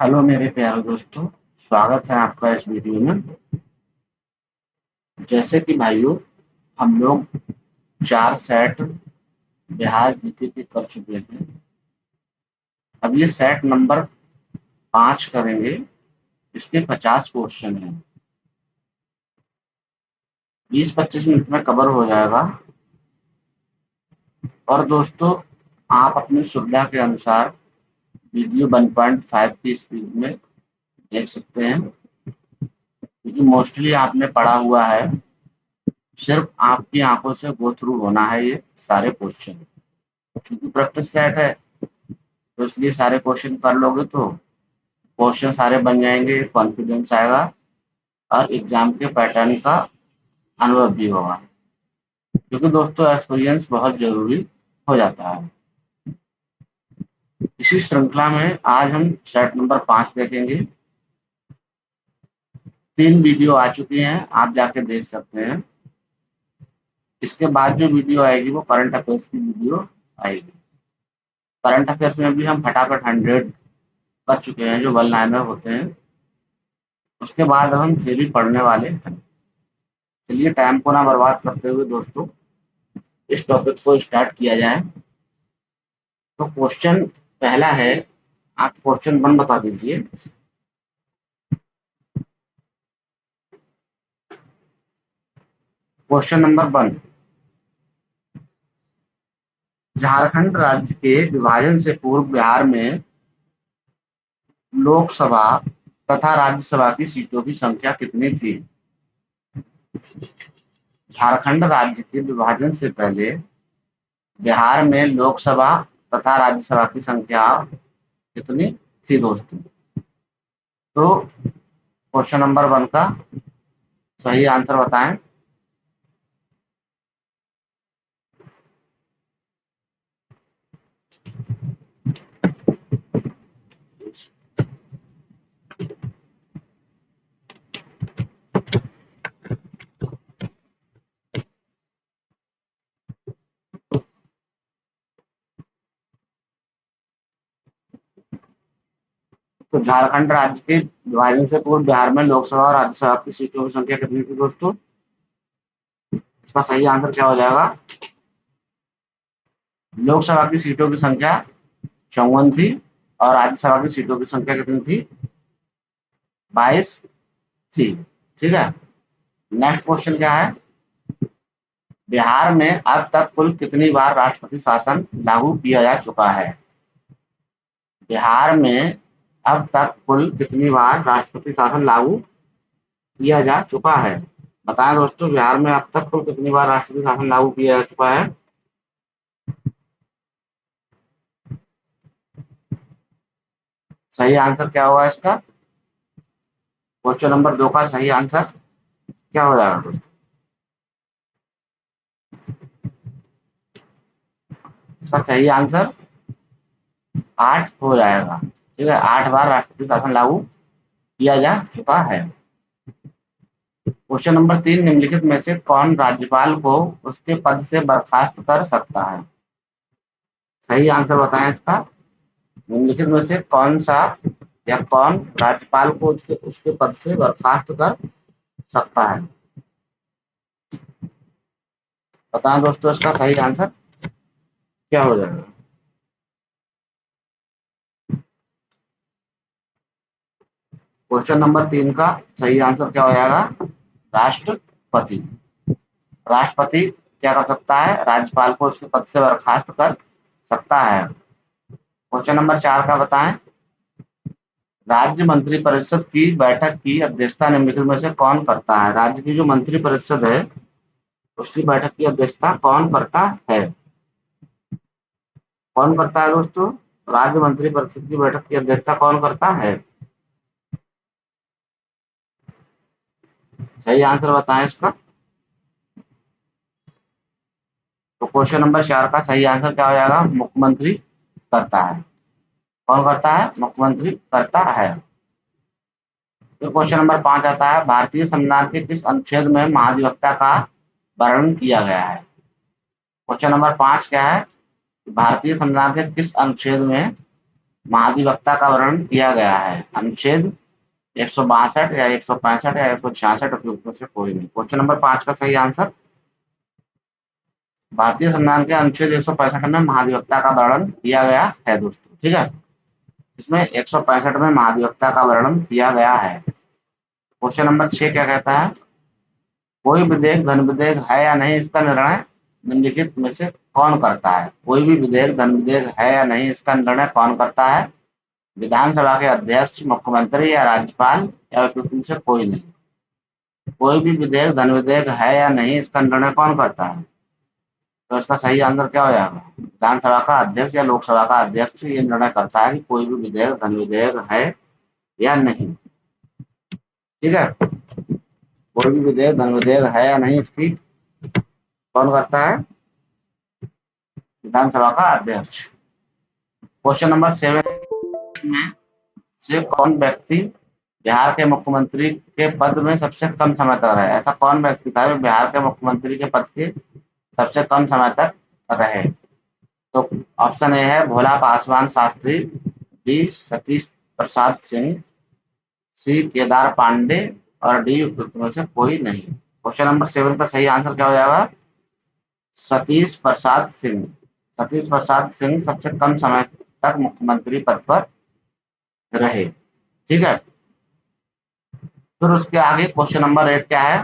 Hello मेरे प्यारे दोस्तों, स्वागत है आपका इस वीडियो में। जैसे कि भाइयों, हम लोग 4 सेट बिहार जीके के कर चुके हैं। अब ये सेट नंबर 5 करेंगे। इसके 50 क्वेश्चन हैं। 20-25 मिनट में कवर हो जाएगा। और दोस्तों, आप अपनी सुविधा के अनुसार वीडियो 1.5 की स्पीड में देख सकते हैं, क्योंकि मोस्टली आपने पढ़ा हुआ है। सिर्फ आपकी आंखों से गो थ्रू होना है ये सारे क्वेश्चन। क्योंकि प्रैक्टिस सेट है, तो इसलिए सारे क्वेश्चन कर लोगे तो क्वेश्चन सारे बन जाएंगे, कॉन्फिडेंस आएगा और एग्जाम के पैटर्न का अनुभव भी होगा। क्योंकि दोस्तों, एक्सपीरियंस बहुत जरूरी हो जाता है। इसी श्रृंखला में आज हम सेट नंबर 5 देखेंगे। 3 वीडियो आ चुकी हैं, आप जाके देख सकते हैं। इसके बाद जो वीडियो आएगी वो करंट अफेयर्स की वीडियो आएगी। करंट अफेयर्स में भी हम फटाफट 100 कर चुके हैं, जो वन लाइनर होते हैं। उसके बाद अब हम थ्योरी पढ़ने वाले हैं। चलिए, टाइम को ना बर्बाद करते हुए दोस्तों, इस टॉपिक को स्टार्ट किया जाए। तो क्वेश्चन पहला है, आप क्वेश्चन 1 बता दीजिए। क्वेश्चन नंबर 1, झारखंड राज्य के विभाजन से पूर्व बिहार में लोकसभा तथा राज्यसभा की सीटों की संख्या कितनी थी? झारखंड राज्य के विभाजन से पहले बिहार में लोकसभा तथा राज्यसभा की संख्या कितनी थी दोस्तों? तो क्वेश्चन नंबर 1 का सही आंसर बताएं। तो झारखंड राज्य के विभाजन से पूर्व बिहार में लोकसभा और राज्यसभा की सीटों की संख्या कितनी थी दोस्तों? इसका सही आंसर क्या हो जाएगा? लोकसभा की सीटों की संख्या 54 थी और राज्यसभा की सीटों की संख्या कितनी थी? 22 थी। ठीक है। नेक्स्ट क्वेश्चन क्या है? बिहार में अब तक कुल कितनी बार राष्ट्रपति शासन लागू किया जा चुका है? बिहार में अब तक कुल कितनी बार राष्ट्रपति शासन लागू किया जा चुका है? बताएं दोस्तों, बिहार में अब तक कुल कितनी बार राष्ट्रपति शासन लागू किया जा चुका है? सही आंसर क्या होगा इसका? क्वेश्चन नंबर 2 का सही आंसर क्या हो जाएगा दोस्तों? इसका सही आंसर 8 हो जाएगा। ठीक है, 8 बार राष्ट्रपति शासन लागू किया जा चुका है। क्वेश्चन नंबर 3, निम्नलिखित में से कौन राज्यपाल को उसके पद से बर्खास्त कर सकता है? सही आंसर बताएं इसका। निम्नलिखित में से कौन सा या कौन राज्यपाल को उसके उसके पद से बर्खास्त कर सकता है? बताएं दोस्तों, इसका सही आंसर क्या हो जाएगा? क्वेश्चन नंबर 3 का सही आंसर क्या हो जाएगा? राष्ट्रपति। राष्ट्रपति क्या कर सकता है? राज्यपाल को उसके पद से बर्खास्त कर सकता है। क्वेश्चन नंबर 4 का बताएं। राज्य मंत्रिपरिषद की बैठक की अध्यक्षता निम्नलिखित में से कौन करता है? राज्य की जो मंत्रिपरिषद है उसकी बैठक की अध्यक्षता कौन करता है? कौन करता है दोस्तों? राज्य मंत्रिपरिषद की बैठक की अध्यक्षता कौन करता है? सही आंसर बताएं इसका। तो क्वेश्चन नंबर 4 का सही आंसर क्या हो जाएगा? मुख्यमंत्री करता है। कौन करता है? मुख्यमंत्री करता है। तो क्वेश्चन नंबर 5 आता है, भारतीय संविधान के किस अनुच्छेद में महाधिवक्ता का वर्णन किया गया है? क्वेश्चन नंबर 5 क्या है? भारतीय संविधान के किस अनुच्छेद में महाधिवक्ता का वर्णन किया गया है? अनुच्छेद 162 या 165 या 166 उपयुक्त में से कोई नहीं। क्वेश्चन नंबर 5 का सही आंसर, भारतीय संविधान के अनुच्छेद 165 में महाधिवक्ता का वर्णन किया गया है दोस्तों। ठीक है, इसमें 165 में महाधिवक्ता का वर्णन किया गया है। क्वेश्चन नंबर 6 क्या कहता है? कोई विधेयक धन विधेयक है या नहीं, इसका निर्णय निम्नलिखित में से कौन करता है? कोई भी विधेयक धन विधेयक है या नहीं, इसका निर्णय कौन करता है? विधानसभा के अध्यक्ष, मुख्यमंत्री या राज्यपाल, या उपयुक्त में से कोई नहीं। कोई भी विधेयक धन विधेयक है या नहीं, इसका निर्णय कौन करता है? तो इसका सही आंसर क्या हो जाएगा? विधानसभा का अध्यक्ष या लोकसभा का अध्यक्ष ये निर्णय करता है कि कोई भी विधेयक धन विधेयक है या नहीं। ठीक है, कोई भी विधेयक धन विधेयक है या नहीं, इसकी कौन करता है? विधानसभा का अध्यक्ष। क्वेश्चन नंबर 7 में से कौन व्यक्ति बिहार के मुख्यमंत्री के पद में सबसे कम समय तक रहे? ऐसा कौन व्यक्ति था जो बिहार के मुख्यमंत्री के पद के सबसे कम समय तक रहे? तो ऑप्शन ए है भोला पासवान शास्त्री, बी सतीश प्रसाद सिंह, सी केदार पांडे, और डी उपयुक्त में से कोई नहीं। क्वेश्चन नंबर 7 का सही आंसर क्या हो जाएगा? सतीश प्रसाद सिंह। सतीश प्रसाद सिंह सबसे कम समय तक मुख्यमंत्री पद पर रहे। ठीक है, फिर उसके आगे क्वेश्चन नंबर 8 क्या है?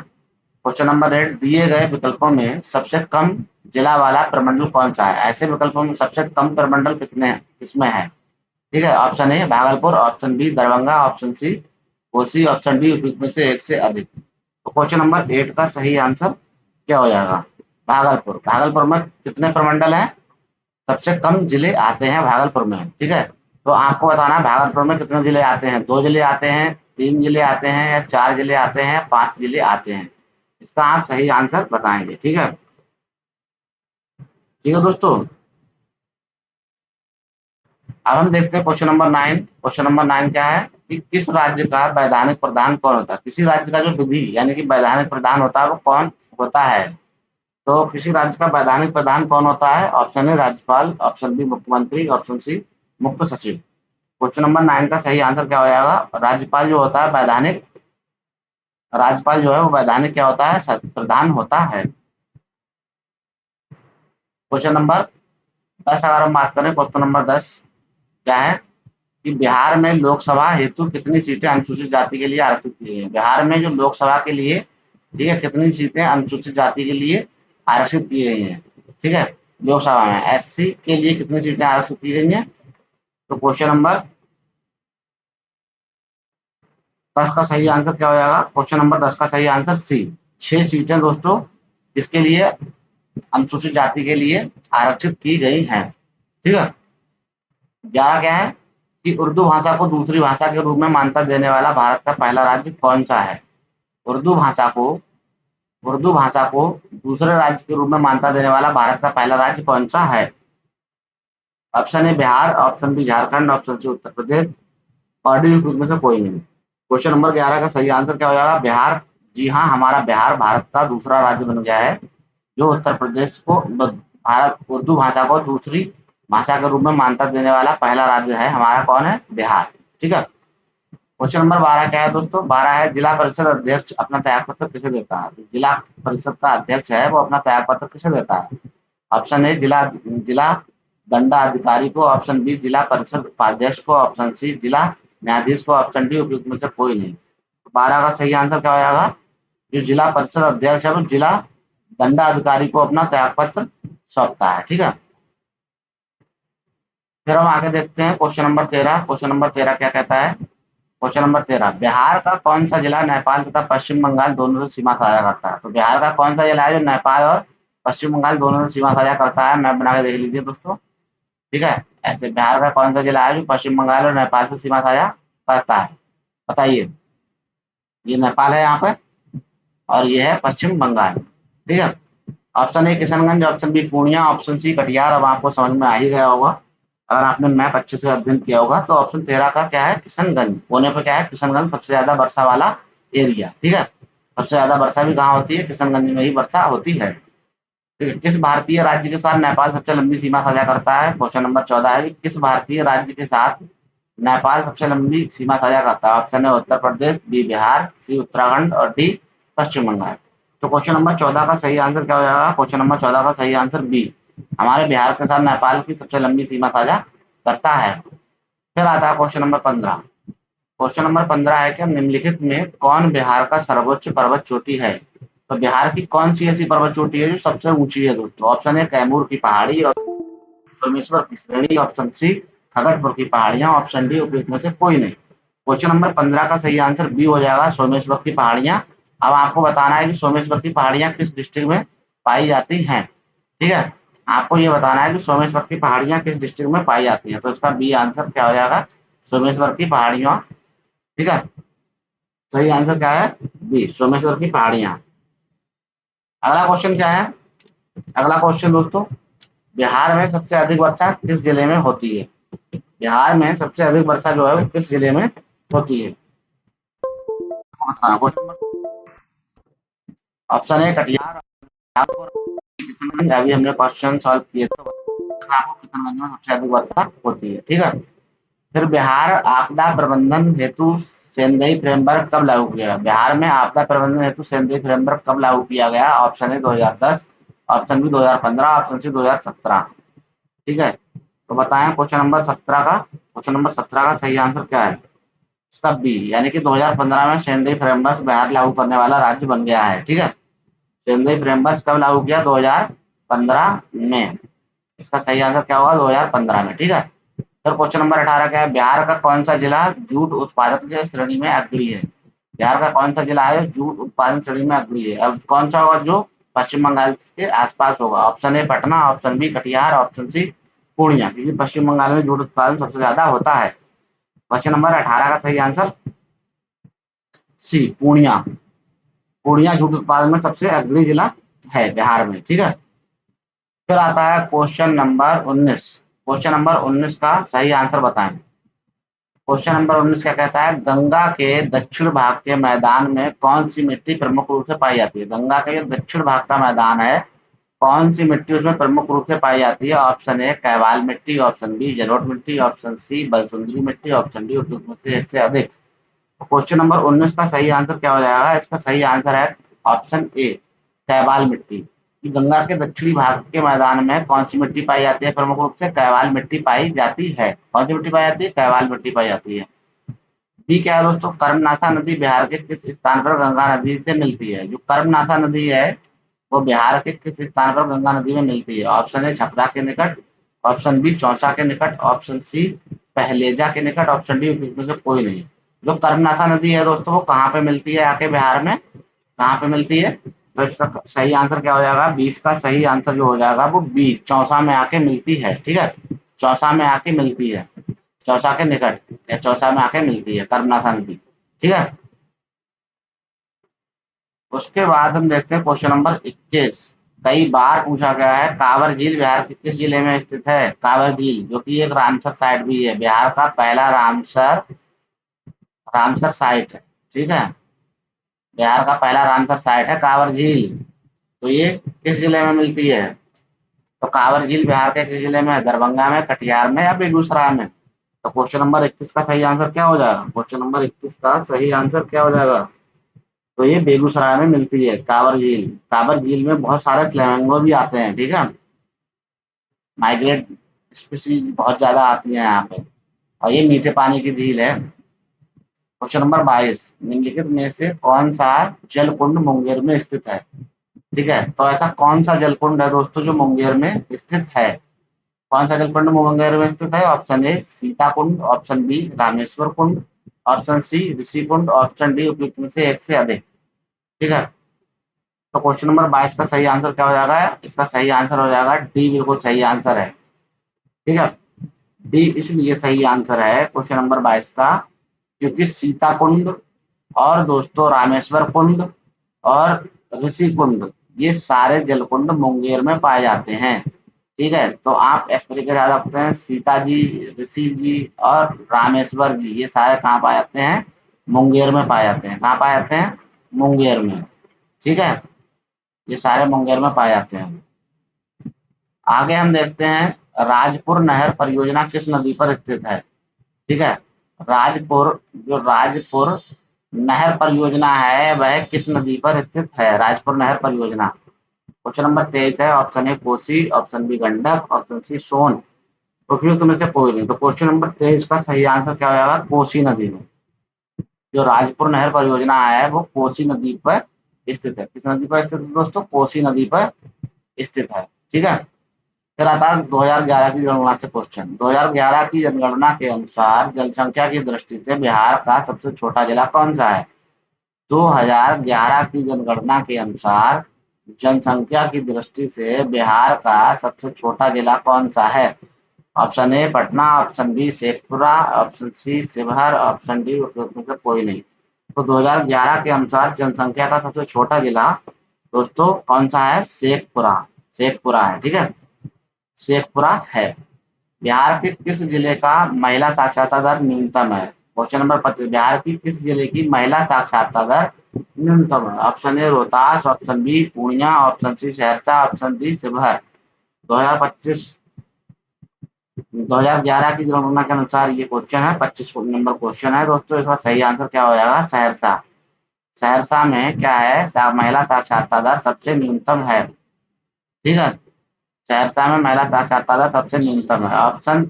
क्वेश्चन नंबर 8, दिए गए विकल्पों में सबसे कम जिला वाला प्रमंडल कौन सा है? ऐसे विकल्पों में सबसे कम प्रमंडल कितने किसमें है? ठीक है, option A Bhagalpur, option B Darbhanga, option C Kosi, option D उपयुक्त में से एक से अधिक। तो क्वेश्चन नंबर 8 का सही आंसर क्या हो जाएगा? भागलपुर। भागलपुर में कितने प्रमंडल हैं? सबसे कम जिले आते हैं भागलपुर में। ठीक है, तो आपको बताना है भागलपुर में कितने जिले आते हैं। 2 जिले आते हैं, 3 जिले आते हैं, या 4 जिले आते हैं, 5 जिले आते हैं। इसका आप सही आंसर बताएंगे। ठीक है, ठीक है दोस्तों, अब हम देखते हैं क्वेश्चन नंबर 9। क्वेश्चन नंबर 9 क्या है कि किस राज्य का वैधानिक प्रधान कौन होता है? किसी राज्य का जो विधि यानी कि वैधानिक प्रधान होता है वो कौन होता है? तो किसी राज्य का वैधानिक प्रधान कौन होता है? ऑप्शन ए राज्यपाल, ऑप्शन बी मुख्यमंत्री, ऑप्शन सी मुख्य सचिव। क्वेश्चन नंबर 9 का सही आंसर क्या हो जाएगा? राज्यपाल जो होता है वैधानिक, राज्यपाल जो है वो वैधानिक क्या होता है? प्रधान होता है। क्वेश्चन नंबर 10 अगर हम बात करें, क्वेश्चन नंबर 10 क्या है कि बिहार में लोकसभा हेतु कितनी सीटें अनुसूचित जाति के लिए आरक्षित की गई हैं? बिहार में जो लोकसभा के लिए, ठीक है, कितनी सीटें अनुसूचित जाति के लिए आरक्षित की गई हैं? ठीक है, लोकसभा में एससी के लिए कितनी सीटें आरक्षित की गई हैं? तो क्वेश्चन नंबर 10 का सही आंसर क्या हो जाएगा? क्वेश्चन नंबर 10 का सही आंसर सी, 6 सीटें दोस्तों इसके लिए अनुसूचित जाति के लिए आरक्षित की गई हैं। ठीक है, 11 क्या है कि उर्दू भाषा को दूसरी भाषा के रूप में मान्यता देने वाला भारत का पहला राज्य कौन सा है? उर्दू भाषा को उर्दू भाषा को दूसरे राज्य के रूप में मान्यता देने वाला भारत का पहला राज्य कौन सा है? Option A Bihar, option B Jharkhand, option C Uttar Pradesh, और डी में से कोई नहीं। क्वेश्चन नंबर 11 का सही आंसर क्या हो जाएगा? बिहार। जी हाँ, हमारा बिहार भारत का दूसरा राज्य बन गया है जो उत्तर प्रदेश को भारत उर्दू भाषा को दूसरी भाषा के रूप में मान्यता देने वाला पहला राज्य है। हमारा कौन है? बिहार। ठीक है, क्वेश्चन नंबर 12 क्या है दोस्तों? 12 है जिला परिषद अध्यक्ष अपना त्यागपत्र किसे देता है? तो जिला परिषद का अध्यक्ष है वो अपना त्यागपत्र किसे देता है? ऑप्शन ए जिला जिला दंडाधिकारी को, ऑप्शन बी जिला परिषद उपाध्यक्ष को, ऑप्शन सी जिला न्यायाधीश को, ऑप्शन डी उपयुक्त में से कोई नहीं। तो 12 का सही आंसर क्या हो जाएगा? जो जिला परिषद अध्यक्ष है वो जिला दंडाधिकारी को अपना त्यागपत्र सौंपता है। ठीक है, फिर हम आगे देखते हैं क्वेश्चन नंबर 13। क्वेश्चन नंबर 13 क्या कहता है? क्वेश्चन नंबर 13, बिहार का कौन सा जिला नेपाल तथा पश्चिम बंगाल दोनों से सीमा साझा करता है? तो बिहार का कौन सा जिला है जो नेपाल और पश्चिम बंगाल दोनों से सीमा साझा करता है? मैप बना के देख लीजिए दोस्तों। ठीक है, ऐसे बिहार का कौन सा जिला है जो पश्चिम बंगाल और नेपाल से सीमा साझा करता है? बताइए। ये नेपाल है यहाँ पे, और ये है पश्चिम बंगाल। ठीक है, option A Kishanganj, option B Purnia, option C Katihar. अब आपको समझ में आ ही गया होगा अगर आपने मैप अच्छे से अध्ययन किया होगा। तो ऑप्शन 13 का क्या है? किशनगंज। कोने पे क्या है? किशनगंज, सबसे ज्यादा वर्षा वाला एरिया। ठीक है, सबसे ज्यादा वर्षा भी कहाँ होती है? किशनगंज में ही वर्षा होती है। किस भारतीय राज्य के साथ नेपाल सबसे लंबी सीमा साझा करता है? क्वेश्चन नंबर 14 है कि किस भारतीय राज्य के साथ नेपाल सबसे लंबी सीमा साझा करता है? ऑप्शन है उत्तर प्रदेश, बी बिहार, सी उत्तराखंड और डी पश्चिम बंगाल। तो क्वेश्चन नंबर 14 का सही आंसर क्या हो जाएगा? क्वेश्चन नंबर 14 का सही आंसर बी, हमारे बिहार के साथ नेपाल की सबसे लंबी सीमा साझा करता है। फिर आता है क्वेश्चन नंबर 15। क्वेश्चन नंबर 15 है कि निम्नलिखित में कौन बिहार का सर्वोच्च पर्वत चोटी है? तो बिहार की कौन सी ऐसी पर्वत चोटी है जो सबसे ऊंची है दोस्तों? ऑप्शन है कैमूर की पहाड़ी, और सोमेश्वर की श्रेणी, ऑप्शन सी खगड़पुर की पहाड़ियां, ऑप्शन डी उपयुक्त में से कोई नहीं। क्वेश्चन नंबर 15 का सही आंसर बी हो जाएगा, सोमेश्वर की पहाड़ियां। अब आपको बताना है कि सोमेश्वर की पहाड़ियां किस डिस्ट्रिक्ट में पाई जाती हैं। ठीक है, आपको ये बताना है कि सोमेश्वर की पहाड़ियां किस डिस्ट्रिक्ट में पाई जाती हैं। तो इसका बी आंसर क्या हो जाएगा? सोमेश्वर की पहाड़ियां। ठीक है, सही आंसर क्या है? बी, सोमेश्वर की पहाड़ियां। अगला क्वेश्चन क्या है? अगला क्वेश्चन दोस्तों, बिहार में सबसे अधिक वर्षा किस जिले में होती है? बिहार में सबसे अधिक वर्षा जो है वो किस जिले में होती है? ऑप्शन ए कटिहार, किशनगंज। अभी हमने क्वेश्चन सॉल्व किए थे, आपको किशनगंज में सबसे अधिक वर्षा होती है। ठीक है, फिर बिहार आपदा प्रबंधन हेतु सेंधई फ्रेमवर्क कब लागू किया गया? बिहार में आपदा प्रबंधन हेतु सेंधई फ्रेमवर्क कब लागू किया गया? Option A 2010, option B 2015, option C 2017। ठीक है, तो बताएं क्वेश्चन नंबर 17 का, क्वेश्चन नंबर 17 का सही आंसर क्या है? इसका बी, यानी कि 2015 में सेंधई फ्रेमवर्क बिहार लागू करने वाला राज्य बन गया है। ठीक है, सेंधई फ्रेमवर्क कब लागू किया? 2015 में। इसका सही आंसर क्या होगा? 2015 में। ठीक है, फिर क्वेश्चन नंबर 18 क्या है? बिहार का कौन सा जिला जूट उत्पादन के श्रेणी में अग्रणी है? बिहार का कौन सा जिला है जूट उत्पादन श्रेणी में अग्रणी है? अब कौन सा होगा जो पश्चिम बंगाल के आसपास होगा? Option A Patna, option B Katihar, option C Purnia, क्योंकि पश्चिम बंगाल में जूट उत्पादन सबसे ज्यादा होता है। क्वेश्चन नंबर 18 का सही answer C, Purnia. Purnia jute उत्पादन में सबसे अग्रणी जिला है बिहार में। ठीक है, फिर आता है क्वेश्चन नंबर 19। क्वेश्चन नंबर 19 का सही आंसर बताएं। क्वेश्चन नंबर 19 क्या कहता है? गंगा के दक्षिण भाग के मैदान में कौन सी मिट्टी प्रमुख रूप से पाई जाती है? गंगा के जो दक्षिण भाग का मैदान है, कौन सी मिट्टी उसमें प्रमुख रूप से पाई जाती है? ऑप्शन ए कैवाल मिट्टी, ऑप्शन बी जलोढ़ मिट्टी, ऑप्शन सी बलसुंदरी मिट्टी, ऑप्शन डी उपयुक्त में से एक से अधिक। क्वेश्चन नंबर 19 का सही आंसर क्या हो जाएगा? इसका सही आंसर है ऑप्शन ए कैवाल मिट्टी। कि गंगा के दक्षिणी भाग के मैदान में कौन सी मिट्टी पाई जाती है? प्रमुख रूप से कैवाल मिट्टी पाई जाती है। कौन सी मिट्टी पाई जाती है? कैवाल मिट्टी पाई जाती है। बी क्या है दोस्तों? कर्मनाशा नदी बिहार के किस स्थान पर गंगा नदी से मिलती है? जो कर्मनाशा नदी है वो बिहार के किस स्थान पर गंगा नदी में मिलती है? ऑप्शन ए छपरा के निकट, ऑप्शन बी चौसा के निकट, ऑप्शन सी पहलेजा के निकट, ऑप्शन डी उपयुक्त में से कोई नहीं। जो कर्मनाशा नदी है दोस्तों वो कहाँ पे मिलती है आके बिहार में? कहाँ पे मिलती है? तो इसका सही आंसर क्या हो जाएगा? 20 का सही आंसर जो हो जाएगा वो बी, चौसा में आके मिलती है। ठीक है, चौसा में आके मिलती है, चौसा के निकट या चौसा में आके मिलती है कर्मनाशा नदी। ठीक है, उसके बाद हम देखते हैं क्वेश्चन नंबर 21। कई बार पूछा गया है कांवर झील बिहार के किस जिले में स्थित है? कांवर झील जो कि एक रामसर साइट भी है, बिहार का पहला रामसर रामसर साइट है। ठीक है, बिहार का पहला रामसर साइट है कांवर झील। तो ये किस जिले में मिलती है? तो कांवर झील बिहार के किस जिले में है? दरभंगा में, कटिहार में या बेगूसराय में? तो क्वेश्चन नंबर 21 का सही आंसर क्या हो जाएगा? क्वेश्चन नंबर 21 का सही आंसर क्या हो जाएगा? तो ये बेगूसराय में मिलती है कांवर झील। कांवर झील में बहुत सारे फ्लेमिंगो भी आते हैं। ठीक है, माइग्रेट स्पीसीज बहुत ज्यादा आती है यहाँ पे, और ये मीठे पानी की झील है। क्वेश्चन नंबर 22, निम्नलिखित में से कौन सा जल कुंड मुंगेर में स्थित है? ठीक है, तो ऐसा कौन सा जल कुंड है दोस्तों जो मुंगेर में स्थित है? कौन सा जल कुंड मुंगेर में स्थित है? Option A Sita Kund, option B Rameshwar Kund, option C Rishi Kund, option D उपयुक्त में से एक से अधिक। ठीक है, तो क्वेश्चन नंबर 22 का सही आंसर क्या हो जाएगा? इसका सही आंसर हो जाएगा डी, बिल्कुल सही आंसर है। ठीक है, डी इसलिए सही आंसर है क्वेश्चन नंबर 22 का क्योंकि सीता कुंड और दोस्तों रामेश्वर कुंड और ऋषि कुंड, ये सारे जलकुंड मुंगेर में पाए जाते हैं। ठीक है, तो आप इस तरीके से याद रखते हैं, सीता जी, ऋषि जी और रामेश्वर जी, ये सारे कहाँ पाए जाते हैं? मुंगेर में पाए जाते हैं। कहाँ पाए जाते हैं? मुंगेर में। ठीक है, ये सारे मुंगेर में पाए जाते हैं। आगे हम देखते हैं राजपुर नहर परियोजना किस नदी पर स्थित है। ठीक है, राजपुर जो राजपुर नहर परियोजना है वह किस नदी पर स्थित है, राजपुर नहर परियोजना। क्वेश्चन नंबर 23 है, option A Kosi, option B Gandak, option C Son, उपयुक्त में से कोई नहीं। तो क्वेश्चन नंबर 23 का सही आंसर क्या हो जाएगा, कोसी नदी में। जो राजपुर नहर परियोजना है वो कोसी नदी पर स्थित है। किस नदी पर स्थित है दोस्तों, कोसी नदी पर स्थित है। ठीक है, फिर आता है 2011 की जनगणना से क्वेश्चन। 2011 की जनगणना के अनुसार जनसंख्या की दृष्टि से बिहार का सबसे छोटा जिला कौन सा है। 2011 की जनगणना के अनुसार जनसंख्या की दृष्टि से बिहार का सबसे छोटा जिला कौन सा है। Option A Patna, option B Sheikhpura, option C Sheohar, option D उपयुक्त में से कोई नहीं। तो 2011 के अनुसार जनसंख्या का सबसे छोटा जिला दोस्तों कौन सा है, शेखपुरा। शेखपुरा है। ठीक है, शेखपुरा है। बिहार के किस जिले का महिला साक्षरता दर न्यूनतम है। क्वेश्चन नंबर 25, बिहार की किस जिले की महिला साक्षरता दर न्यूनतम है। Option A Rohtas, option B Purnia, option C Saharsa, option D Sheohar. 2025 2011 की जनगणना के अनुसार ये क्वेश्चन है, 25 नंबर क्वेश्चन है दोस्तों। इसका सही आंसर क्या हो जाएगा, सहरसा। सहरसा में क्या है, महिला साक्षरता दर सबसे न्यूनतम है। ठीक है, सहरसा में महिला साक्षरता दर सबसे न्यूनतम है। ऑप्शन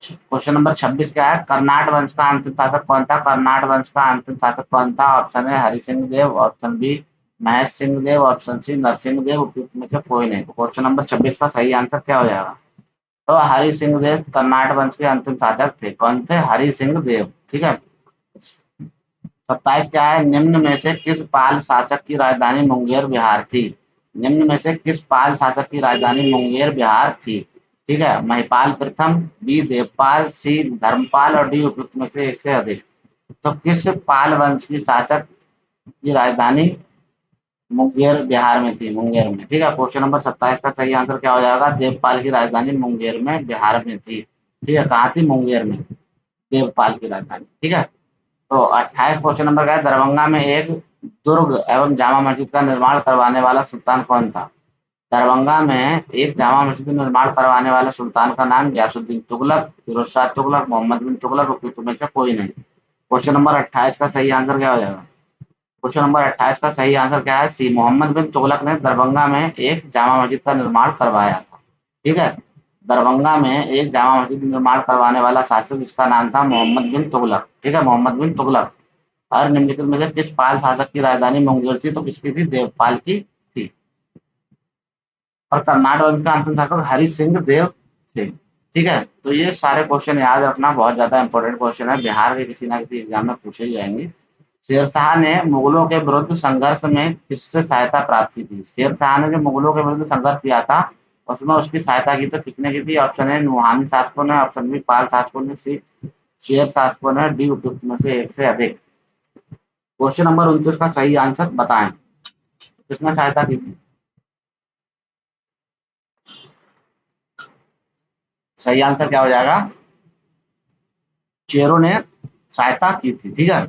क्वेश्चन नंबर 26 क्या है, कर्नाट वंश का अंतिम शासक कौन था। कर्नाट वंश का अंतिम शासक कौन था। ऑप्शन है हरिसिंह देव, ऑप्शन बी महेश सिंह देव, ऑप्शन सी नरसिंह देव, उपयुक्त में से कोई नहीं। तो क्वेश्चन नंबर 26 का सही आंसर क्या हो जाएगा, तो हरि सिंह देव कर्नाट वंश के अंतिम शासक थे। कौन थे, हरि सिंह देव। ठीक है, 27 क्या है, निम्न में से किस पाल शासक की राजधानी मुंगेर बिहार थी। निम्न में से किस पाल शासक की राजधानी मुंगेर बिहार थी। ठीक है, महिपाल प्रथम, बी देवपाल, सी धर्मपाल और डी उपयुक्त में से एक से अधिक। तो किस पाल वंश की शासक की राजधानी मुंगेर बिहार में थी, मुंगेर में। ठीक है, क्वेश्चन नंबर 27 का सही आंसर क्या हो जाएगा, देवपाल की राजधानी मुंगेर में बिहार में थी। ठीक है, कहाँ थी, मुंगेर में, देवपाल की राजधानी। ठीक है, तो 28 क्वेश्चन नंबर का है, दरभंगा में एक दुर्ग एवं जामा मस्जिद का निर्माण करवाने वाला सुल्तान कौन था। दरभंगा में एक जामा मस्जिद निर्माण करवाने वाले सुल्तान का नाम गयासुद्दीन तुगलक, फिरोज शाह तुगलक, मोहम्मद बिन तुगलक, उपयुक्त में से कोई नहीं। क्वेश्चन नंबर 28 का सही आंसर क्या हो जाएगा, क्वेश्चन नंबर 28 का सही आंसर क्या है, सी मोहम्मद बिन तुगलक ने दरभंगा में एक जामा मस्जिद का निर्माण करवाया था। ठीक है, दरभंगा में एक जामा मस्जिद निर्माण करवाने वाला शासक जिसका नाम था मोहम्मद बिन तुगलक। ठीक है, मोहम्मद बिन तुगलक। और निम्नलिखित में से किस पाल शासक की राजधानी मुंगेर थी, तो किसकी थी, देवपाल की थी। और कर्नाटक वंश का अंतिम शासक हरि सिंह देव थे। ठीक है, तो ये सारे क्वेश्चन याद रखना, बहुत ज्यादा इंपॉर्टेंट क्वेश्चन है, बिहार के किसी ना किसी एग्जाम में पूछे जाएंगे। शेरशाह ने मुगलों के विरुद्ध संघर्ष में किससे सहायता प्राप्त की थी। शेरशाह ने जो मुगलों के विरुद्ध संघर्ष किया था उसमें उसकी सहायता की तो किसने की थी। ऑप्शन ए नुहानी शासकों ने, ऑप्शन बी पाल शासकों ने, सी शेर शासकों ने, डी उपयुक्त में से एक से अधिक। क्वेश्चन नंबर 29 का सही आंसर बताएं, किसने सहायता की थी। सही आंसर क्या हो जाएगा, चेरों ने सहायता की थी। ठीक है,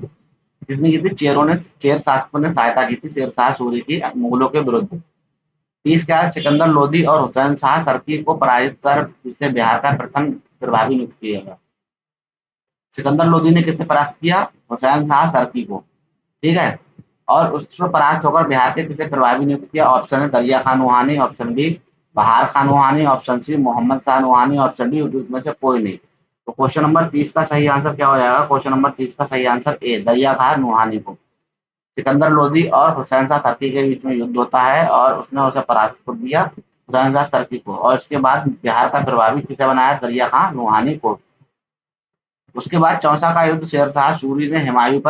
किसने की थी, चेरों ने, चेर शासकों ने सहायता की थी शेरशाह सूरी की मुगलों के विरुद्ध। 30 क्या है, सिकंदर लोधी और हुसैन शाह सर्की को पराजित कर इसे बिहार का प्रथम प्रभावी नियुक्त किया गया। सिकंदर लोधी ने किसे परास्त किया, हुसैन शाह सर्की को। ठीक है, और उसको परास्त होकर बिहार के किसे प्रभावी नियुक्त किया। ऑप्शन है दरिया खान रूहानी, ऑप्शन बी बहार खान रूहानी, ऑप्शन सी मोहम्मद शाह रूहानी, ऑप्शन डी उपयुक्त में से कोई नहीं। तो क्वेश्चन नंबर 30 का सही आंसर क्या हो जाएगा, क्वेश्चन नंबर 30 का सही आंसर ए दरिया खान रूहानी को। सिकंदर लोधी और हुसैन शाह सर्की के बीच में युद्ध होता है और उसने उसे परास्त कर दिया, हुसैन शाह सर्की को, और इसके बाद बिहार का प्रभावी किसे बनाया, दरिया खान रूहानी को। उसके बाद चौसा का युद्ध शेरशाह सूरी ने हुमायूं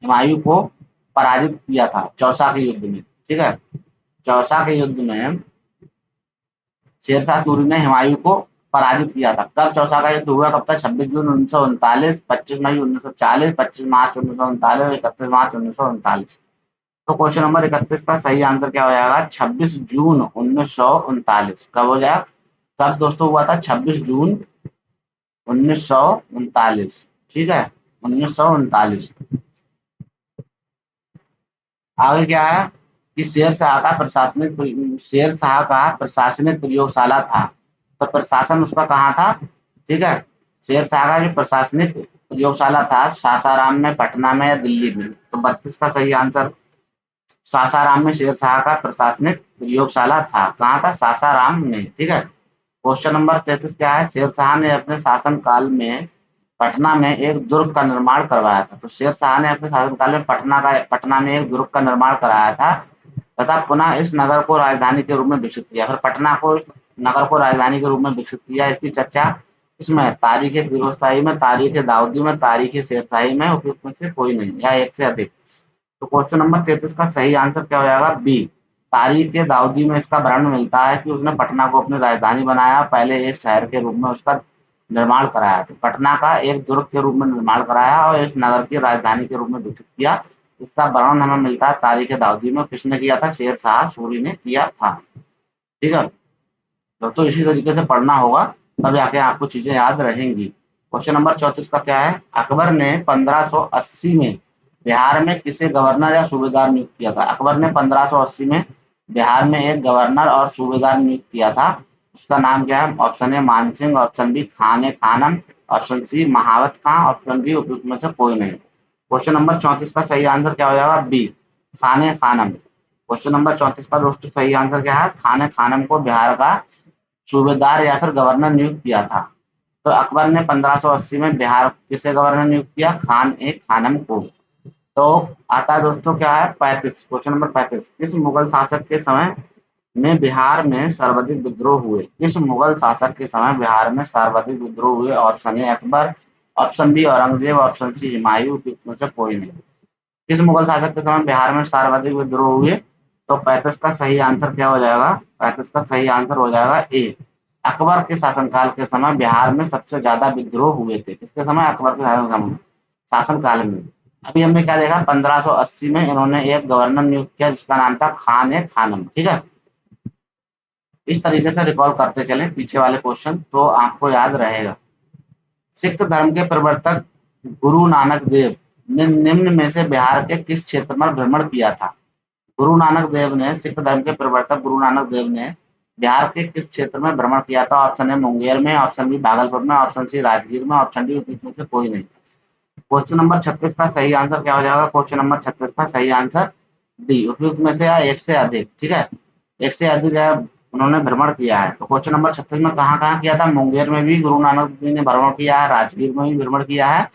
हुमायूं को पराजित किया था चौसा के युद्ध में। ठीक है, चौसा के युद्ध में शेरशाह सूरी ने हुमायूं को पराजित किया था। कब चौसा का युद्ध हुआ, कब था, 26 जून 1939, 25 मई 1940, 25 मार्च 1939, 31 मार्च 1939। तो क्वेश्चन नंबर 31 का सही आंसर क्या हो जाएगा, 26 जून 1939। कब हो जाएगा, कब दोस्तों हुआ था, 26 जून 1939। ठीक है, 1939। आगे क्या है, कि शेर शाह का प्रशासनिक प्रयोगशाला था। तो प्रशासन उसका कहाँ था? ठीक है, शेर शाह का जो प्रशासनिक प्रयोगशाला था सासाराम में, पटना में या दिल्ली में। तो 32 का सही आंसर सासाराम में शेर शाह का प्रशासनिक प्रयोगशाला था। कहाँ था? सासाराम में। ठीक है। क्वेश्चन नंबर 33 क्या है? शेर शाह ने अपने शासन काल में पटना में एक दुर्ग का निर्माण करवाया था। तो शेर शाह ने अपने शासनकाल में पटना में एक दुर्ग का निर्माण कराया था तथा पुनः इस नगर को राजधानी के रूप में विकसित किया। फिर पटना को नगर को राजधानी के रूप में विकसित किया। इसकी चर्चा इसमें तारीख फिरोजशाही में, तारीख दाऊदी में, तारीख शेरशाही में, उपयुक्त में से कोई नहीं या एक से अधिक। तो क्वेश्चन नंबर 33 का सही आंसर क्या हो जाएगा? बी। तारीख दाऊदी में इसका वर्णन मिलता है कि उसने पटना को अपनी राजधानी बनाया, पहले एक शहर के रूप में उसका निर्माण कराया। तो पटना का एक दुर्ग के रूप में निर्माण कराया और इस नगर की राजधानी के रूप में विकसित किया। इसका वर्णन हमें मिलता है तारीख दाऊदी में। किसने किया था? शेर शाह सूरी ने किया था। ठीक है। तो इसी तरीके से पढ़ना होगा, तब जाके आपको चीजें याद रहेंगी। क्वेश्चन नंबर 34 का क्या है? अकबर ने 1580 में बिहार में किसे गवर्नर या सूबेदार नियुक्त किया था? अकबर ने 1580 में बिहार में एक गवर्नर और सूबेदार नियुक्त किया था। उसका नाम क्या है? Option A Mansingh, option B Khan Khanam, option C Mahabat Khan, option D उपयुक्त में से कोई नहीं। क्वेश्चन नंबर 34 का सही आंसर क्या हो जाएगा? B Khan Khanam. Question number 34 का दोस्तों सही आंसर क्या है? खान खानम को बिहार का सूबेदार या फिर गवर्नर नियुक्त किया था। तो अकबर ने 1580 में बिहार किसे गवर्नर नियुक्त किया? खानम को। तो आता है दोस्तों क्या है? 35, क्वेश्चन नंबर 35। किस मुगल शासक के समय में बिहार में सर्वाधिक विद्रोह हुए? किस मुगल शासक के समय बिहार में सर्वाधिक विद्रोह हुए? Option A Akbar, option B Aurangzeb, option C Humayun, उपयुक्त में से कोई नहीं। किस मुगल शासक के समय बिहार में सर्वाधिक विद्रोह हुए? तो 35 का सही आंसर क्या हो जाएगा? 35 का सही आंसर हो जाएगा ए। अकबर के शासनकाल के समय बिहार में सबसे ज्यादा विद्रोह हुए थे। किसके समय? अकबर के शासनकाल में। अभी हमने क्या देखा? 1580 में इन्होंने एक गवर्नर नियुक्त किया जिसका नाम था खानम। ठीक है। इस तरीके से रिकॉल करते चले पीछे वाले क्वेश्चन, तो आपको याद रहेगा। सिख धर्म के प्रवर्तक गुरु नानक देव ने निम्न में से बिहार के किस क्षेत्र में भ्रमण किया था? गुरु नानक देव ने, सिख धर्म के प्रवर्तक गुरु नानक देव ने बिहार के किस क्षेत्र में भ्रमण किया था? ऑप्शन ए मुंगेर में, ऑप्शन बी भागलपुर में, ऑप्शन सी राजगीर में, ऑप्शन डी उपयुक्त में से कोई नहीं। क्वेश्चन नंबर 36 का सही आंसर क्या हो जाएगा? क्वेश्चन नंबर 36 का सही आंसर डी, उपयुक्त में से या एक से अधिक। ठीक है, एक से अधिक है उन्होंने भ्रमण किया है। तो क्वेश्चन नंबर 36 में कहाँ कहाँ किया था? मुंगेर में भी गुरु नानक जी ने भ्रमण किया है, राजगीर में भी भ्रमण किया है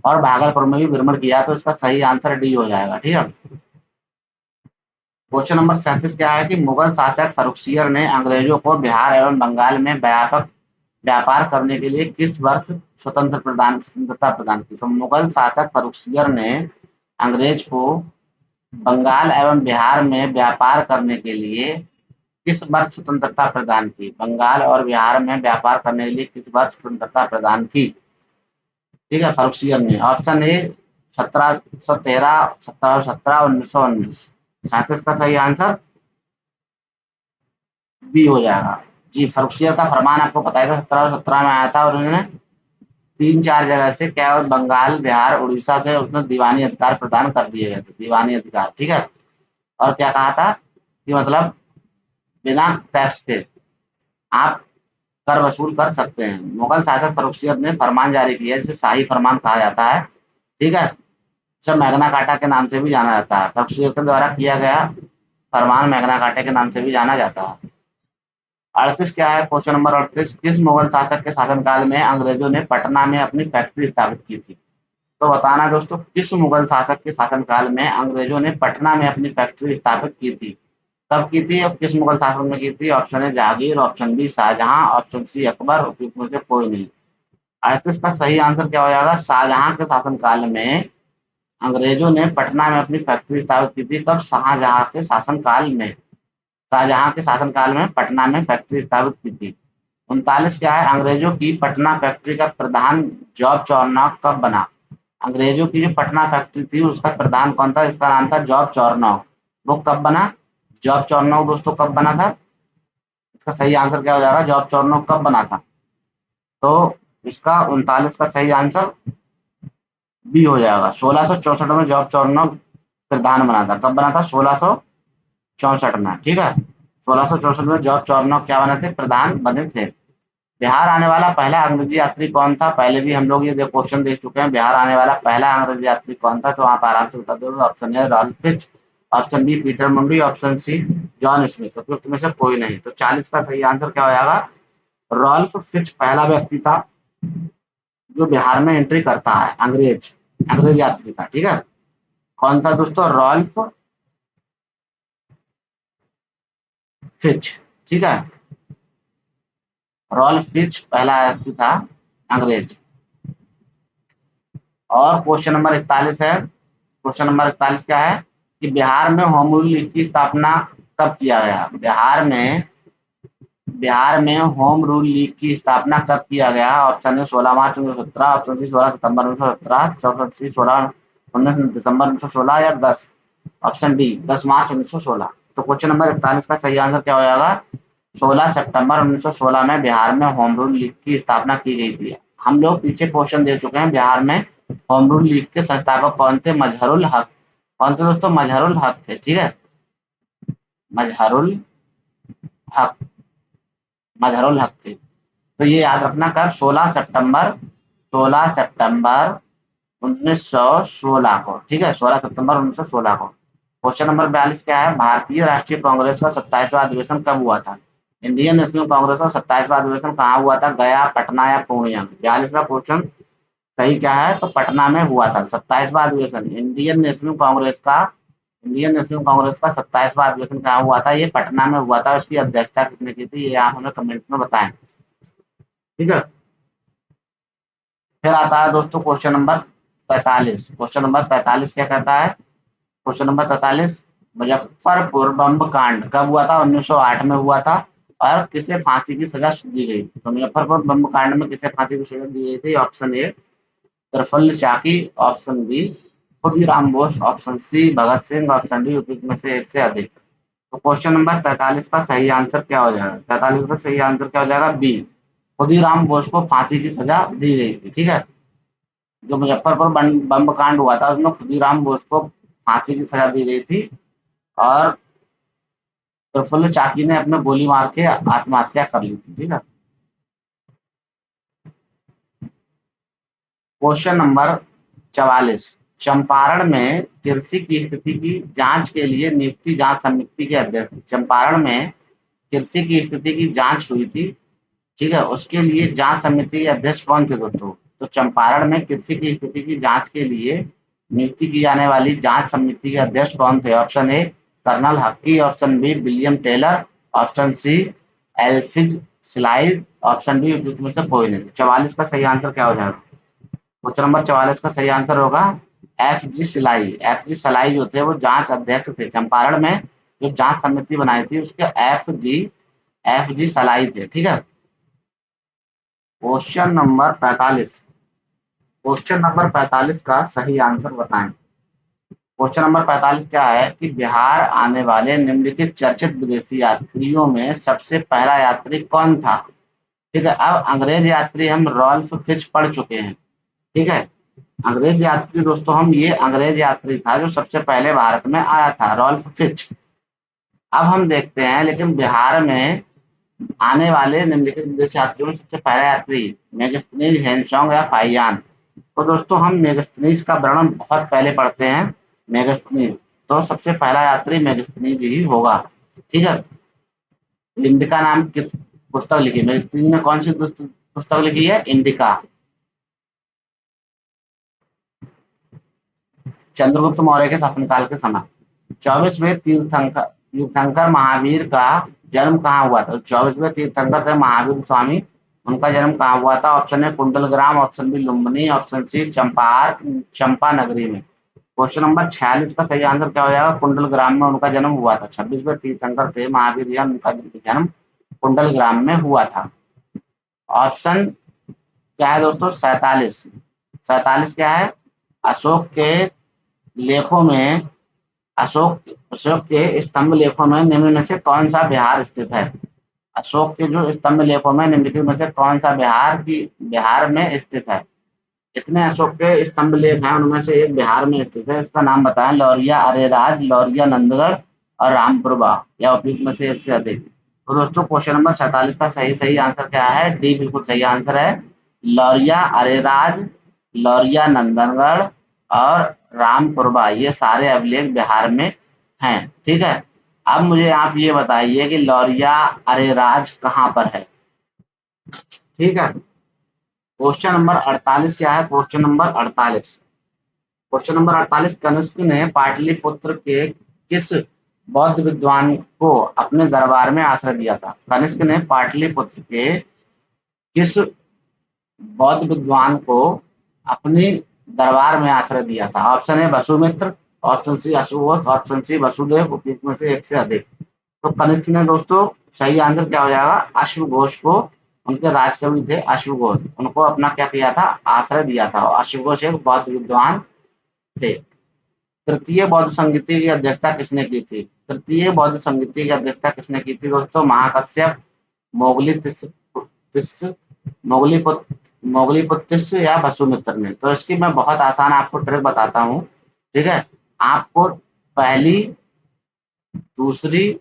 और भागलपुर में भी भ्रमण किया है। तो इसका सही आंसर डी हो जाएगा। ठीक है। क्वेश्चन नंबर 37 क्या है कि मुगल शासक फर्रुखसियर ने अंग्रेजों को बिहार एवं बंगाल में व्यापक व्यापार करने के लिए किस वर्ष स्वतंत्रता प्रदान की? तो मुगल शासक फर्रुखसियर ने अंग्रेज को बंगाल एवं बिहार में व्यापार करने के लिए किस वर्ष स्वतंत्रता प्रदान की? बंगाल और बिहार में व्यापार करने के लिए किस वर्ष स्वतंत्रता प्रदान की? ठीक है, फर्रुखसियर ने। Option A 1713, 1717, 1919। 37 का सही आंसर बी हो जाएगा। जी, फर्रुखसियर का फरमान आपको पता है था 1717 में आया था और उन्होंने 3-4 जगह से क्या, बंगाल, बिहार, उड़ीसा से उसने दीवानी अधिकार प्रदान कर दिए गए थे, दीवानी अधिकार। ठीक है। और क्या कहा था कि मतलब बिना टैक्स के आप कर वसूल कर सकते हैं। मुगल शासक फर्रुखसियर ने फरमान जारी किया जिसे शाही फरमान कहा जाता है। ठीक है, जब मैग्ना कार्टा के नाम से भी जाना जाता है। फर्रुखसियर के द्वारा किया गया फरमान मैग्ना कार्टा के नाम से भी जाना जाता है। 38 क्या है? Question number 38। किस मुगल शासक के शासनकाल में अंग्रेजों ने पटना में अपनी फैक्ट्री स्थापित की थी? तो बताना दोस्तों, किस मुगल शासक के शासनकाल में अंग्रेजों ने पटना में अपनी फैक्ट्री स्थापित की थी? कब की थी और किस मुगल शासक में की थी? Option A Jahangir, option B Shahjahan, option C Akbar, उपयुक्त में से कोई नहीं। 38 का सही आंसर क्या हो जाएगा? शाहजहां के शासनकाल में अंग्रेजों ने पटना में अपनी फैक्ट्री स्थापित की थी। कब? शाहजहां के शासनकाल में। शाहजहां के शासनकाल में पटना में फैक्ट्री स्थापित की थी। 39 क्या है? अंग्रेजों की पटना फैक्ट्री का प्रधान जॉब चौरनॉक कब बना? अंग्रेजों की जो पटना फैक्ट्री थी उसका प्रधान कौन था? इसका नाम था जॉब चौरनॉक। वो कब बना? जॉब चौरनॉक दोस्तों कब बना था? इसका सही आंसर क्या हो जाएगा? जॉब चौरनॉक कब बना था? तो इसका 39 का सही आंसर बी हो जाएगा। 1664 में जॉब चौरनॉक प्रधान बना था। कब बना था? 1600 64 में, ठीक है। 1664 में जॉर्ज चौरनॉक क्या बने थे, प्रधान बने थे। बिहार आने वाला पहला अंग्रेजी यात्री कौन था, पहले भी हम लोग ये क्वेश्चन देख चुके हैं। बिहार आने वाला पहला अंग्रेजी यात्री कौन था, तो आप आराम से बता दोगे। Option A Ralph Fitch, option B Peter Mundy, option C John Smith. तो तुम्हें से कोई नहीं, तो 40 का सही आंसर क्या हो जाएगा, रॉल्फ फिच पहला व्यक्ति था जो बिहार में एंट्री करता है, अंग्रेज यात्री था, ठीक है। कौन था दोस्तों, रॉल्फ फिच, ठीक है। रॉल्फ फिच पहला यात्री था अंग्रेज। और क्वेश्चन नंबर 41 है। क्वेश्चन नंबर 41 क्या है कि बिहार में होम रूल लीग की स्थापना कब किया गया, बिहार में होम रूल लीग की स्थापना कब किया गया। ऑप्शन है 16 मार्च 1917, ऑप्शन सी 16 सितंबर 1917, ऑप्शन सी 19 दिसंबर 1916 या 10, ऑप्शन डी 10 मार्च 1916। तो क्वेश्चन नंबर 41 का सही आंसर क्या हो जाएगा, 16 सितंबर 1916 में बिहार में होम रूल लीग की स्थापना की गई थी। हम लोग पीछे क्वेश्चन दे चुके हैं, बिहार में होम रूल लीग के संस्थापक कौन थे, मजहरुल हक। कौन थे दोस्तों, मजहरुल हक थे, ठीक है। मजहरुल हक, मजहरुल हक थे। तो ये याद रखना कब, 16 सितंबर 1916 को, ठीक है, 16 सितंबर 1916 को। क्वेश्चन नंबर 42 क्या है, भारतीय राष्ट्रीय कांग्रेस का 27वां अधिवेशन कब हुआ था। इंडियन नेशनल कांग्रेस का 27वां अधिवेशन कहाँ हुआ था, गया, पटना या पूर्णिया। 42वां क्वेश्चन सही क्या है, तो पटना में हुआ था 27वां अधिवेशन। इंडियन नेशनल कांग्रेस का 27वां अधिवेशन कहाँ हुआ था, ये पटना में हुआ था। उसकी अध्यक्षता किसने की थी, ये आप हमें कमेंट में बताएं, ठीक है। फिर आता है दोस्तों क्वेश्चन नंबर 43। क्वेश्चन नंबर 43 क्या कहता है, क्वेश्चन नंबर 43, मुजफ्फरपुर बम कांड कब हुआ था, 1908 में हुआ था। और किसे फांसी की सजा दी गई, तो मुजफ्फरपुर बम कांड में किसे फांसी की सजा दी गई थी। Option A Prafulla Chaki, option B Khudiram Bose, option C Bhagat Singh, option D उपयुक्त में से एक से अधिक। तो क्वेश्चन नंबर 43 का सही आंसर क्या हो जाएगा, 43 का सही आंसर क्या हो जाएगा, बी खुदीराम बोस को फांसी की सजा दी गई थी, ठीक है। जो मुजफ्फरपुर बम कांड हुआ था उसमें खुदीराम बोस को फांसी की सजा दी गई थी। और प्रफुल्ल चाकी ने अपने गोली मार के आत्महत्या कर ली थी, ठीक है। क्वेश्चन नंबर 44, चंपारण में कृषि की स्थिति की जांच के लिए नियुक्ति जांच समिति के अध्यक्ष, चंपारण में कृषि की स्थिति की जांच हुई थी, ठीक है, उसके लिए जांच समिति के अध्यक्ष कौन थे दोस्तों। तो चंपारण में कृषि की स्थिति की जांच के लिए नियुक्ति की जाने वाली जांच समिति के अध्यक्ष कौन थे। Option A Colonel Hakki, option B William Taylor, option C एल्फिज सिलाइज, ऑप्शन डी उपयुक्त में से कोई नहीं। 44 का सही आंसर क्या हो जाएगा, क्वेश्चन नंबर 44 का सही आंसर होगा एफ जी सिलाई। एफ जी सिलाई जो थे वो जांच अध्यक्ष थे चंपारण में, जो जांच समिति बनाई थी उसके एफ जी सलाई थे, ठीक है। क्वेश्चन नंबर 45, क्वेश्चन नंबर 45 का सही आंसर बताएं। क्वेश्चन नंबर 45 क्या है कि बिहार आने वाले निम्नलिखित चर्चित विदेशी यात्रियों में सबसे पहला यात्री कौन था, ठीक है। अब अंग्रेज यात्री हम रॉल्फ फिच पढ़ चुके हैं, ठीक है। अंग्रेज यात्री दोस्तों, हम ये अंग्रेज यात्री था जो सबसे पहले भारत में आया था, रॉल्फ फिच। अब हम देखते हैं लेकिन बिहार में आने वाले निम्नलिखित विदेशी यात्रियों में सबसे पहला यात्री मेगास्थनीज, हेनसोंग या फाइयान। तो दोस्तों हम मेगास्थनीज का वर्णन बहुत पहले पढ़ते हैं, मेगास्थनीज। तो सबसे पहला यात्री मेगास्थनीज ही होगा, ठीक है। इंडिका नाम की पुस्तक लिखी, मेगास्थनीज ने कौन सी पुस्तक लिखी है, इंडिका। चंद्रगुप्त मौर्य के शासनकाल के समय। 24वें तीर्थंकर महावीर का जन्म कहाँ हुआ था, 24वें तीर्थंकर थे महावीर स्वामी, उनका जन्म कहाँ हुआ था। ऑप्शन है Kundalgram, option B Lumbini, option C Champa Nagari में। क्वेश्चन नंबर 46 का सही आंसर क्या हो जाएगा, कुंडलग्राम में उनका जन्म हुआ था। 26वें तीर्थंकर थे महावीर जी, उनका जन्म कुंडलग्राम में हुआ था। ऑप्शन क्या है दोस्तों, 47। 47 क्या है, अशोक के लेखों में अशोक के स्तंभ लेखों में निम्न में से कौन सा बिहार स्थित है। अशोक के जो स्तंभ लेखों में निम्नलिखित में से कौन सा बिहार में स्थित है। इतने अशोक के स्तंभ लेख हैं, उनमें से एक बिहार में स्थित है, इसका नाम बताएं। लौरिया अरेराज, लौरिया नंदगढ़, और रामपुरबा या उपयुक्त में से एक से अधिक। तो दोस्तों क्वेश्चन नंबर 47 का सही सही आंसर क्या है? डी बिल्कुल सही आंसर है। लौरिया अरेराज, लौरिया नंदनगढ़ और रामपुरबा ये सारे अभिलेख बिहार में हैं। ठीक है, अब मुझे आप ये बताइए कि लौरिया अरेराज कहाँ पर है? ठीक है, क्वेश्चन नंबर 48 क्या है? Question number 48, question number 48, Kanishka ने पाटलिपुत्र के किस बौद्ध विद्वान को अपने दरबार में आश्रय दिया था? कनिष्क ने पाटलिपुत्र के किस बौद्ध विद्वान को अपने दरबार में आश्रय दिया था? Option A Vasumitra, option C अश्वघोष, ऑप्शन सी वसुदेव, उपयुक्त में से एक से अधिक। तो कनिष्क ने दोस्तों सही आंसर क्या हो जाएगा? अश्वघोष को, उनके राजकवि थे अश्वघोष, उनको अपना क्या किया था? आश्रय दिया था। अश्वघोष एक बौद्ध विद्वान थे। तृतीय बौद्ध संगीति की अध्यक्षता किसने की थी? तृतीय बौद्ध संगीति की अध्यक्षता किसने की थी दोस्तों? महाकश्यप, मोगली मोगली पुत्तिस या वसुमित्र ने। तो इसकी मैं बहुत आसान आपको ट्रिक बताता हूँ। ठीक है, आपको पहली, दूसरी,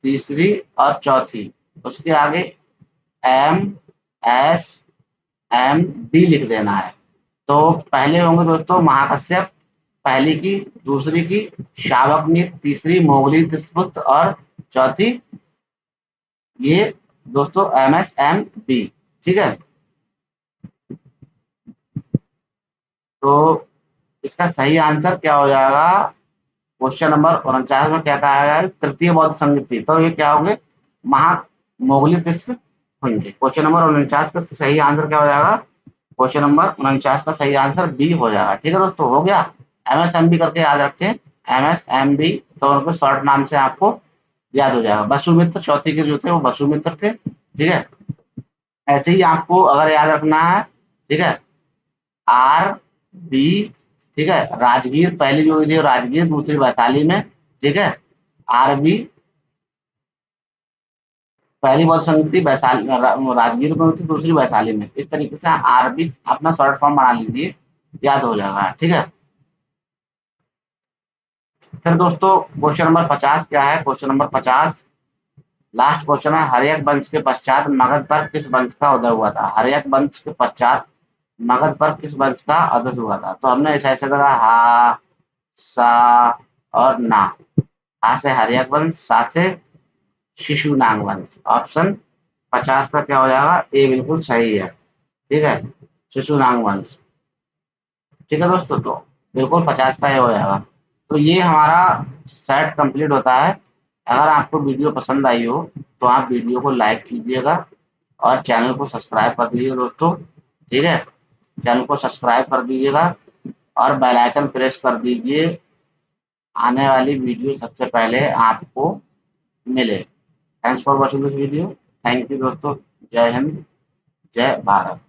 तीसरी और चौथी, उसके आगे एम, एस, एम, बी लिख देना है। तो पहले होंगे दोस्तों महाकश्यप, पहली की, दूसरी की शावकनीत, तीसरी मोगली तिस्पुत और चौथी ये दोस्तों एम, एस, एम, बी। ठीक है, तो इसका सही आंसर क्या हो जाएगा? क्वेश्चन नंबर 49 में क्या कहा गया है? तृतीय बौद्ध संगीति, तो ये क्या होंगे? महा मोगली तिस्स होंगे। क्वेश्चन नंबर 49 का सही आंसर क्या हो जाएगा? क्वेश्चन नंबर 49 का सही आंसर बी हो जाएगा। ठीक है दोस्तों, हो गया। एम, एस, एम, बी करके याद रखें, एम, एस, एम, बी, तो उनको शॉर्ट नाम से आपको याद हो जाएगा। वसुमित्र चौथी के जो थे वो वसुमित्र थे। ठीक है, ऐसे ही आपको अगर याद रखना है, ठीक है, आर, बी, ठीक है, राजगीर पहली जो हुई थी राजगीर, दूसरी वैशाली में। ठीक है, आर, बी पहली बौद्ध संगीति वैशाली राजगीर में हुई थी, दूसरी वैशाली में। इस तरीके से आर, बी अपना शॉर्ट फॉर्म बना लीजिए, याद हो जाएगा। ठीक है, फिर दोस्तों क्वेश्चन नंबर 50 क्या है? क्वेश्चन नंबर 50 लास्ट क्वेश्चन है। हर्यक वंश के पश्चात मगध पर किस वंश का उदय हुआ था? हर्यक वंश के पश्चात मगध पर किस वंश का उदय हुआ था? तो हमने ऐसे ऐसे लगा हा, सा और ना। हा से हर्यक वंश, सा से शिशुनाग वंश। ऑप्शन 50 का क्या हो जाएगा? ए बिल्कुल सही है। ठीक है, शिशुनाग वंश। ठीक है दोस्तों, तो बिल्कुल 50 का ये हो जाएगा। तो ये हमारा सेट कंप्लीट होता है। अगर आपको वीडियो पसंद आई हो तो आप वीडियो को लाइक कीजिएगा और चैनल को सब्सक्राइब कर दीजिए दोस्तों। ठीक है, चैनल को सब्सक्राइब कर दीजिएगा और बेल आइकन प्रेस कर दीजिए, आने वाली वीडियो सबसे पहले आपको मिले। Thanks for watching this video. Thank you दोस्तों। जय हिंद, जय भारत।